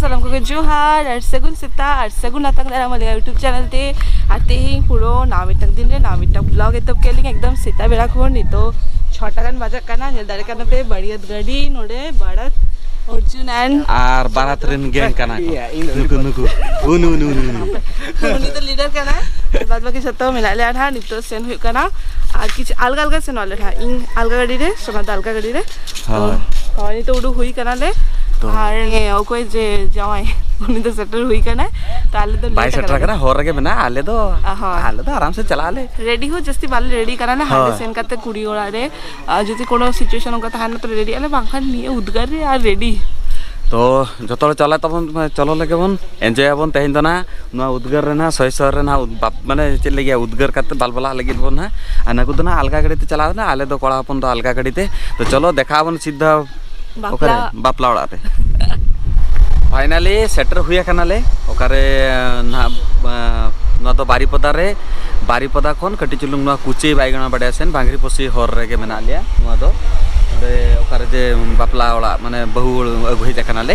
Salam ko Johar ar segun sita ar segun atang dara malega YouTube channel te ate hi puro namitak din re namitak vlog etab keling ekdam sita bera khor ni to 6 ta kan bajak kana ne dare kana pe badiyat gadi node barat Arjun and ar barat ren gang kana nuku unu uni to leader kana bad baki sato mila le ha ni to sen hui kana ar kich alga alga sen wale ha in alga gadi re sona alga gadi re ha ni to udu hui kana le আর ওকই যে জামাই উনি তো settle হই কানা তাহলে তো by সেটরা কানা হর গে বনা আলে তো আরাম সে চালা লে রেডি হো জস্তি বালে রেডি কানা না হাতে সেন কাতে কুড়ি ওড়া রে যদি কোনো সিচুয়েশন ওকা তাহলে তো রেডি আলে বাংখান নিয়ে উদ্গার রে আর রেডি তো যতলে চলে তখন চলো লাগে বন এনজয় আবন তেহিন না নো উদ্গার রে না সয়সর রে না মানে চলে গিয়া উদ্গার কাতে বালবালা লাগি বন না আনা কো না আলগা গাড়িতে চালাও না আলে তো কড়া আপন তো আলগা গাড়িতে তো চলো দেখাবন সিধা ওকারে বাপলা ওড়াতে ফাইনালি সেটের হুইয়া কানালে ওকারে না তো বারিপদা খন কটি চুলুং না কুচি বাইগনা বাড়ে আছেন বাংরি পসি হর রেগে মেনা লিয়া না তো ওকারে যে বাপলা ওড়া মানে বহু আগুই কানালে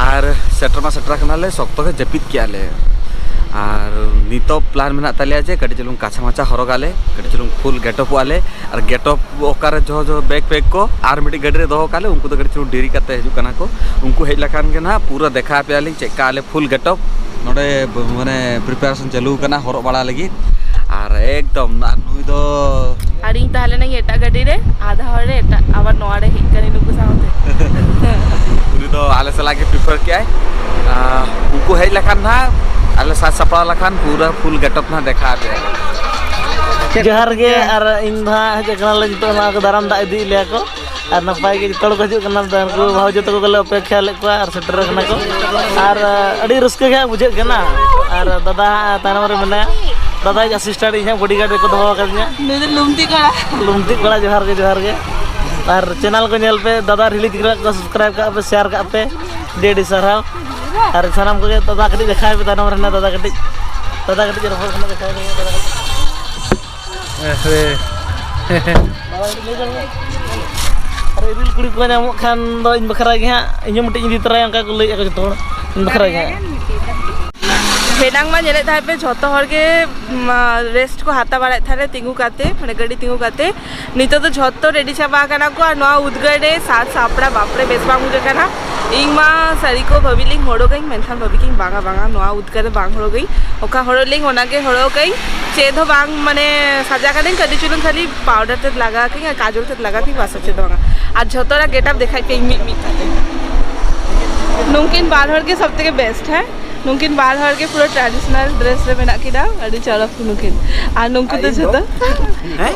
আর সেটার কানালে শক্তকে জপিত কিয়ালে আর নিতো প্ল্যান মেনা তালিয়া যে কটি চুলুং কাছা মাছা হরগালে কটি চুলুং ফুল गेटअप वाले और गेटअप ओकारे जो बैग पैक को आर मिटी गड्डी रे दोहो काले उनको तो गड्डी चुलुं डेरी करते हजू कना को उनको हेज लखान के ना पूरा देखा पे आली चेका आले फुल गेटअप नोडे माने प्रिपरेशन चालू कना हरो बड़ा लगी और एकदम ना नुई दो আর ইন তাহলে নাই এটা গাড়ি রে আধা হরে এটা আবার নোয়ারে হিট করে নুকু সামতে उनी तो आले से लाके प्रिफर किया उनको हेज लखान ना आले साथ सपड़ा लखान पूरा फुल गेटअप ना देखा पे जोहार गे और इन भा हजना ले तो ना दाराम दा इदी ले को और नपाय गे जतड़ को हजू कना को भाव जतो को ले अपेक्षा ले को और सेटर कना को और अडी रस्के गे बुझे कना और दादा तानम रे मने दादा असिस्टेंट इहा बॉडीगार्ड को दहो करनिया नुई लुमती कड़ा जोहार गे और चैनल को नेल पे दादा रिलीज को सब्सक्राइब का पे शेयर का पे डेडी सरहाव और सनाम को दादा कटी दिखाए पे तानम रे दादा कटी रफल खना दिखाए दादा अरे रिल कुड़ी को नाम खान दो इन बखरा गे हां इन मटे इदी तरा अंका को लई को जतो इन बखरा गे फेनांग मा नेले थाय पे झतो हर के रेस्ट को हाता बाड़े थारे तिंगु काते माने गडी तिंगु काते नितो तो झतो रेडी छबा काना को नो उदगडे साथ सापड़ा बापरे बेसबा मुजे काना इंगमा सारी को भविलिंग होड़ो गई मेनथान भविकिंग बांगा नो उदगडे बांग होड़ो गई ओका होड़ोलिंग ओनागे होड़ो गई चेदो बांग माने साजा काने कदी चुलुं खाली पाउडर ते लगा के काजल ते लगा के वास चेदो बांगा आज झतोरा गेटअप देखाई पे मी नुंकिन बालहर के सब থেকে बेस्ट है नुंकिन बालहर के पूरा ट्रेडिशनल ड्रेस रे मेना किदा अडी चरफ नुंकिन आ नुंकु तो जतो हैं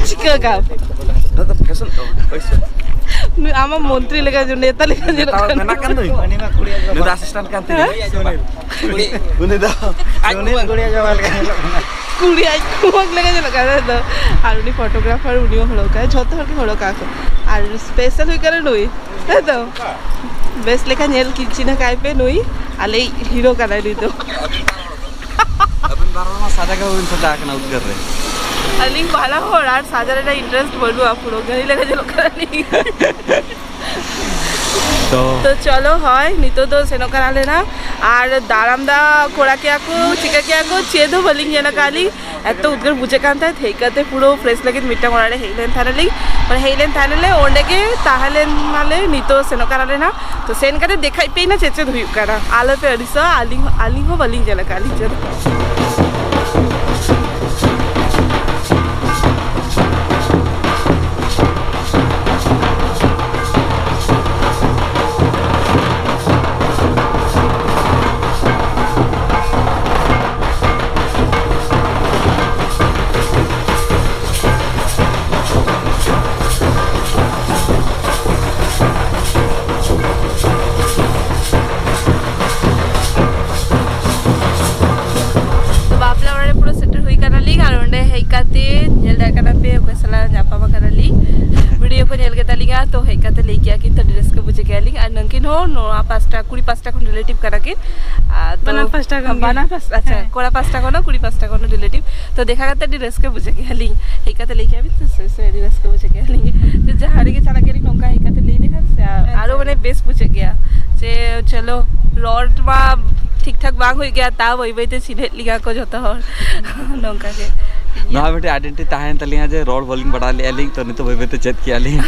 चिका का तो फैशन तो पैसा आमा मंत्री लेगा जो नेता लेगा जो मेना कान दई नुदा असिस्टेंट कान ती उनी दा कुड़िया जवाल का कुड़िया कुमक लेगा जो लगा दो और उनी फोटोग्राफर उनी हड़का झतो हर के हड़का को और स्पेशल हुई करे नई तो बेस्ट लेखा नेल किचिना काय पे नई आले हीरो का दी तो अपन बारवा सादा का उन सदा का उद्गर रे अलिंग बाला हो और सादा रे इंटरेस्ट बढ़ू आपरो गरी लेगा जो करनी तो चलो হয় নিতো তো সেনো কানালে না আর দারামদা কোড়া কিয়াকো চিকা কিয়াকো চেদো বলিং জানা কালি এত উদ্গর বুঝে কান্তা থেইকাতে পুরো ফ্রেশ লাগি মিটা কোড়ারে হেইলেন থানালি মানে হেইলেন থানালে ওন্ডেকে তাহলে মালে নিতো সেনো কানালে না তো সেন কাতে দেখাই পেই না চেচে ধুই কারা আলো पे अरिसा आलिंग हो बलिंग জানা কালি চল वीडियो को नेल केता लिंगा तो हेकाते ले किया कि तड़ी रस्क बुझे के लिंग आ नंकिन हो नोआ पास्टा कुड़ी पास्टा को रिलेटिव करा के बना पास्टा अच्छा कोड़ा पास्टा को ना कुड़ी पास्टा को रिलेटिव तो देखा करते डी रस्क बुझे के लिंग हेकाते ले किया भी तो से डी रस्क बुझे के लिंग तो जहारे के चला के नोका हेकाते ले देखा से आरो माने बेस बुझे गया जे चलो रॉड मा ठीक ठाक बांग हो गया ता वही वही ते सीधे लिंगा को जतो हर नोका के ना बेटे आइडेंटिटी ताहेन तलिया जे रोड बॉलिंग बढ़ा लिया लिंग तो नहीं तो वही तो चेक किया लिंग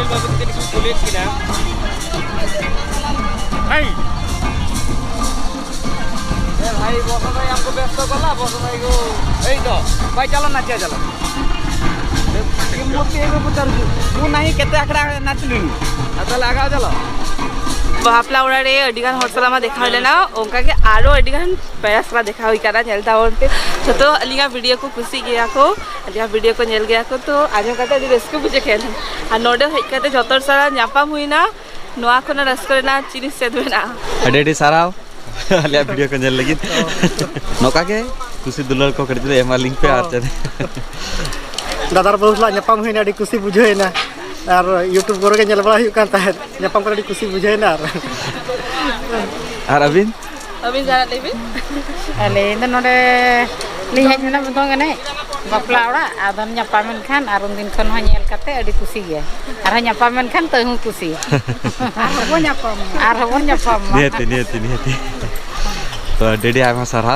channel babu kita ni kulit kita. Hai. भाई बस भाई हमको व्यस्त कला बस भाई को এই তো ভাই চলো নাচিয়া চলো मूर्ति एगो पुतर तू नहीं केते आखड़ा नाचली आता लगाओ चलो बापला उड़ारे अडिगान हॉटसला देखा हले ना उनका के आरो अडिगान पैसला देखा हुई करा चलता उनते तो अलिगा वीडियो को खुशी गया को अलिगा वीडियो को नेल गया को तो आज कते अदि रेस्को बुझे खेल आ नोडे हेज कते जतर सारा न्यापाम हुईना नोआ कोना रस्करेना चिनिस सेदवेना अडेडी साराव अलिया वीडियो को नेल लगी नोका के खुशी दुलर को कड़ी दे एमा लिंक पे आर चले दादार बहुला न्यापाम हुईना अडी खुशी बुझेना और यूट्यूब पर के नेल बड़ा हुई कान ताहे न्यापाम कर अडी खुशी बुझेना और अबिन जाना लेबे अले इन नोडे ली हेज ना बदों गने बापला ओड़ा आदन ᱧᱟᱯᱟᱢᱮᱱ खान आर उन दिन खन हो नेल कते अडी खुशी गे आर ᱧᱟᱯᱟᱢᱮᱱ खान तो हूं खुशी आर हबो ᱧᱟᱯᱟम नियति तो डेडी आमा सारा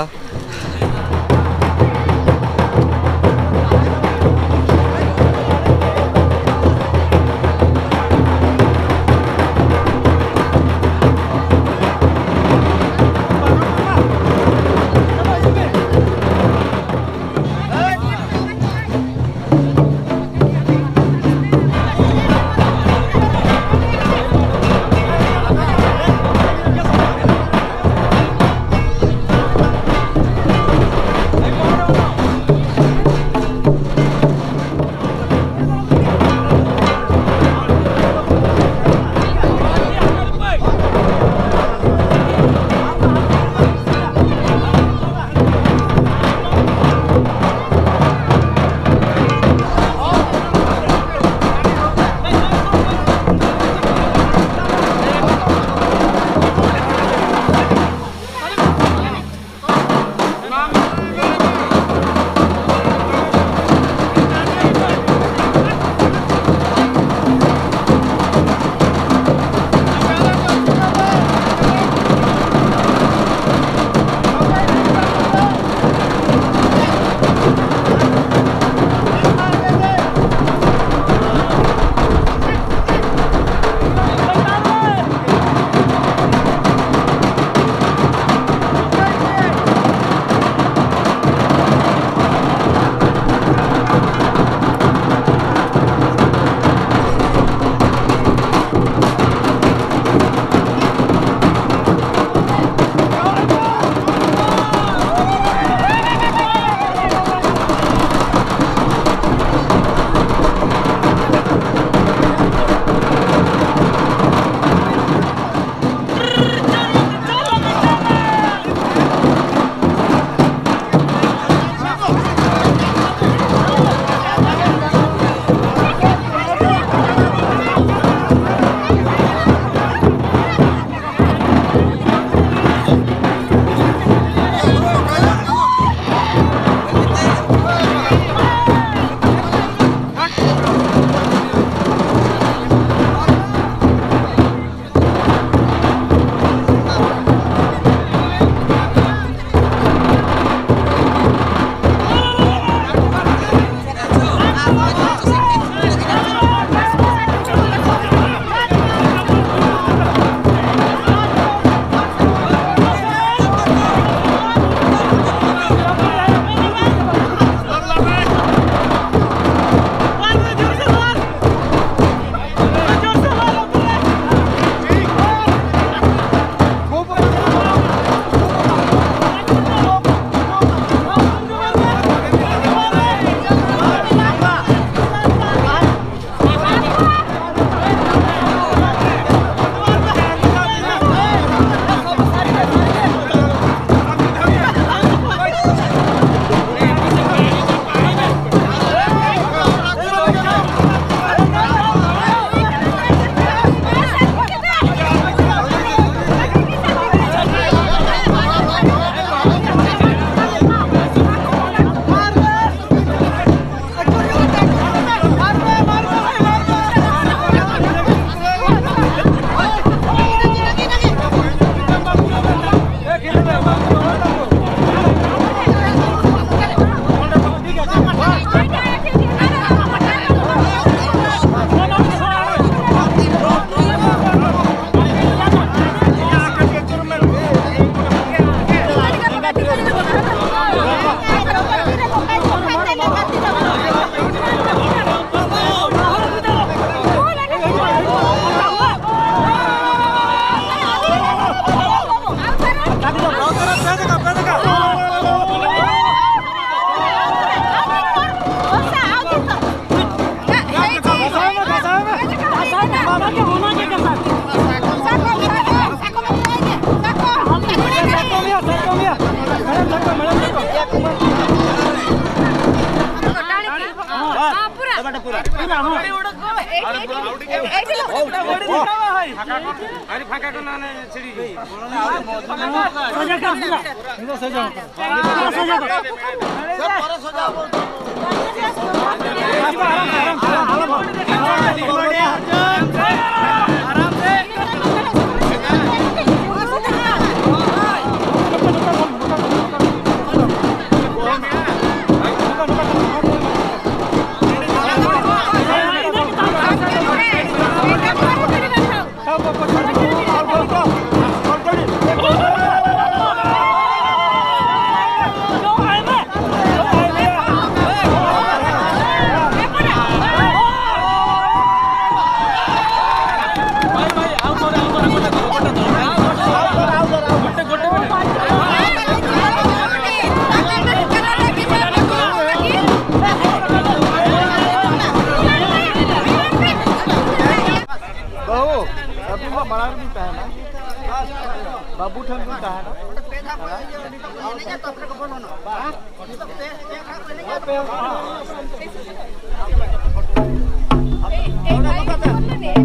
बाबू ठन को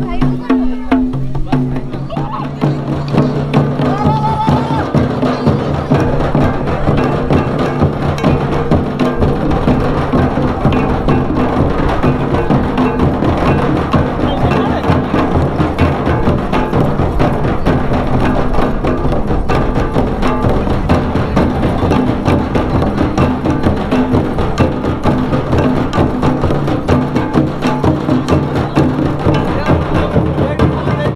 भाई